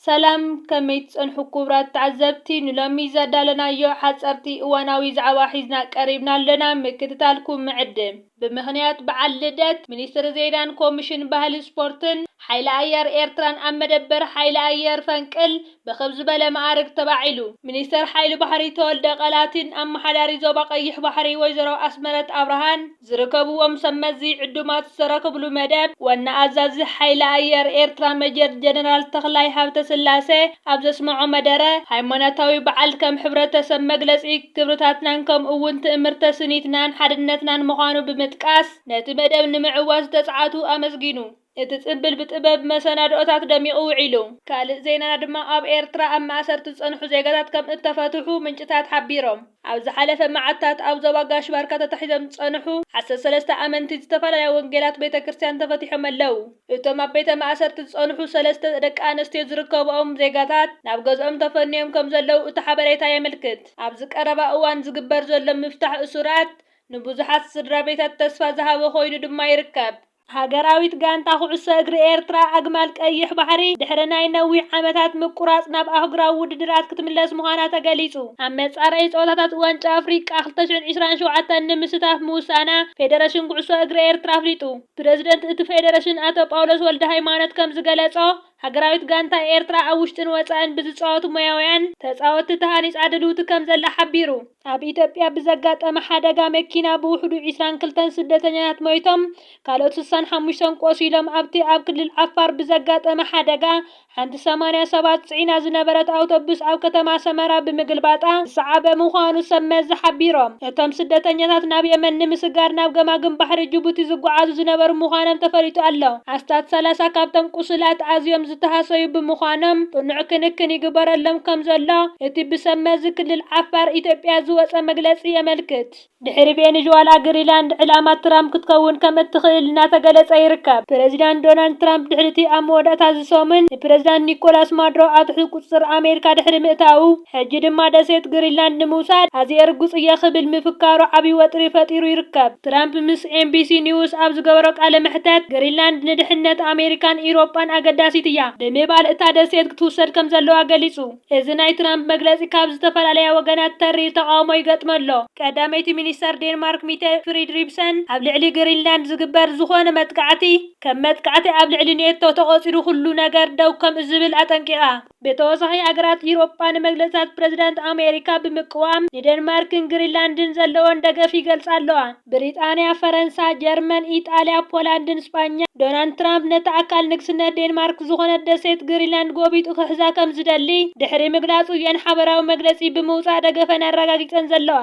ሰላም ከመይ ጽንሑ ክቡራት ተዓዘብቲ ንሎሚ ዘዳለናዮ ሓጸርቲ እዋናዊ ዛዕባ ሒዝና ቀሪብና ኣለና ምክትታልኩም ምዕድም ብምኽንያት በዓል ልደት ሚኒስትሪ ዜናን ኮሚሽን ባህሊ ስፖርትን ሓይሊ ኣየር ኤርትራን ኣብ መደበር ሓይሊ ኣየር ፈንቅል ብኽብ ዝበለ ማዕርግ ተባዒሉ ሚኒስትር ሓይሊ ባሕሪ ተወልደ ቐላትን ኣመሓዳሪ ዞባ ቀይሕ ባሕሪ ወይዘሮ ኣስመረት ኣብርሃን ዝርከብዎም ሰመዚ ዕዱማት ዝተረከብሉ መደብ ዋና ኣዛዚ ሓይሊ ኣየር ኤርትራ ሜጀር ጀነራል ተኽላይ ሃብተስላሴ ኣብ ዘስምዖ መደረ ሃይማኖታዊ በዓል ከም ሕብረተሰብ መግለጺ ክብርታትናን ከምኡ እውን ትእምርተ ስኒትናን ሓድነትናን ምዃኑ ብምጥቃስ ነቲ መደብ ንምዕዋዝ ተጻዓቱ ኣመስጊኑ እቲ ጽብል ብጥበብ መሰናዶታት ደሚቑ ውዒሉ ካልእ ዜናና ድማ ኣብ ኤርትራ ኣብ ማእሰርቲ ዝጸንሑ ዜጋታት ከም እተፈትሑ ምንጭታት ሓቢሮም ኣብ ዝሓለፈ መዓልታት ኣብ ዞባ ጋሽ ባርካ ተታሒዞም ዝጸንሑ 13 ኣመንቲ ዝተፈላለዩ ወንጌላት ቤተ ክርስቲያን ተፈቲሖም ኣለዉ እቶም ኣብ ቤተ ማእሰርቲ ዝጸንሑ 3 ደቂ ኣንስትዮ ዝርከብኦም ዜጋታት ናብ ገዝኦም ተፈንዮም ከም ዘለዉ እቲ ሓበሬታ የምልክት ኣብ ዝቀረባ እዋን ዝግበር ዘሎ ምፍታሕ እሱራት ንብዙሓት ስድራ ቤታት ተስፋ ዝሃበ ኮይኑ ድማ ይርከብ ሃገራዊት ጋንታ ኩዕሶ እግሪ ኤርትራ ኣግማል ቀይሕ ባሕሪ ድሕሪ ናይ ነዊሕ ዓመታት ምቁራጽ ናብ ኣህጉራዊ ውድድራት ክትምለስ ምዃና ተገሊጹ ኣብ መጻረዪ ጸወታታት ዋንጫ ኣፍሪቃ 2027 ንምስታፍ ምውሳና ፌደሬሽን ኩዕሶ እግሪ ኤርትራ ኣፍሊጡ ፕሬዝደንት እቲ ፌደሬሽን ኣቶ ጳውሎስ ወልደ ሃይማኖት ከም ዝገለጾ ሃገራዊት ጋንታ ኤርትራ ኣብ ውሽጥን ወጻእን ብዝጻወቱ ሞያውያን ተጻወትቲ ተሃኒጻ ድልውቲ ከም ዘላ ሓቢሩ ኣብ ኢትዮጵያ ብዘጋጠመ ሓደጋ መኪና ብውሕዱ 22 ስደተኛታት ሞይቶም ካልኦት 65 ቆሲሎም ኣብቲ ኣብ ክልል ዓፋር ብዘጋጠመ ሓደጋ ሓንቲ 80 ሰባት ጽዒና ዝነበረት ኣውቶቡስ ኣብ ከተማ ሰመራ ብምግልባጣ ዝሰዓበ ምዃኑ ሰመዝ ሓቢሮም እቶም ስደተኛታት ናብ የመን ንምስጋር ናብ ገማግም ባሕሪ ጅቡቲ ዝጓዓዙ ዝነበሩ ምዃኖም ተፈሊጡ ኣሎ ኣስታት 30 ካብቶም ቁስላት ኣዝዮም ዝተሃሰዩ ብምዃኖም ጥኑዕ ክንክን ይግበረሎም ከም ዘሎ እቲ ብሰመዝ ክልል ዓፋር ኢትዮጵያ ዝወፀ መግለጺ የመልክት ድሕሪ ቬኔዙዌላ ግሪንላንድ ዕላማ ትራምፕ ክትከውን ከም እትኽእል እናተገለጸ ይርከብ ፕሬዚዳንት ዶናልድ ትራምፕ ድሕሪቲ ኣብ መወዳእታ ዝሰሙን ፕሬዚዳንት ኒኮላስ ማዱሮ ኣብ ትሕቲ ቁጽር ኣሜሪካ ድሕሪ ምእታው ሕጂ ድማ ደሴት ግሪንላንድ ንምውሳድ ኣዝየ ርጉጽ እየ ክብል ምፍካሩ ዓብይ ወጥሪ ፈጢሩ ይርከብ ትራምፕ ምስ ኤምቢሲ ኒውስ ኣብ ዝገበሮ ቃለ መሕተት ግሪንላንድ ንድሕነት ኣሜሪካን ኢሮጳን ኣገዳሲት እያ ብምባል እታ ደሴት ክትውሰድ ከም ዘለዋ ገሊጹ እዚ ናይ ትራምፕ መግለጺ ካብ ዝተፈላለያ ወገናት ተሪ ተቃውሞ ይገጥመሎ ቀዳመይቲ ሚኒስተር ዴንማርክ ሚቴ ፍሪድሪክሰን ኣብ ልዕሊ ግሪንላንድ ዝግበር ዝኾነ መጥቃዕቲ ከም መጥቃዕቲ ኣብ ልዕሊ ኔቶ ተቆጺሩ ኩሉ ነገር ደው ከም ዝብል ኣጠንቂቓ በተወሳኺ ሃገራት ኢሮጳ ንመግለጽታት ፕሬዝዳንት ኣሜሪካ ብምቅዋም ንዴንማርክን ግሪንላንድን ዘለዎን ደገፍ ይገልጻ ኣለዋ ብሪጣንያ ፈረንሳይ ጀርመን ኢጣልያ ፖላንድን ስፓኛ ዶናልድ ትራምፕ ነቲ ኣካል ንግስነት ዴንማርክ ዝኾነ ደሴት ግሪንላንድ ጎቢጡ ክሕዛ ከም ዝደሊ ድሕሪ ምግላጹ የን ሓበራዊ መግለጺ ብምውጻእ ደገፈን ኣረጋጊጸን ዘለዋ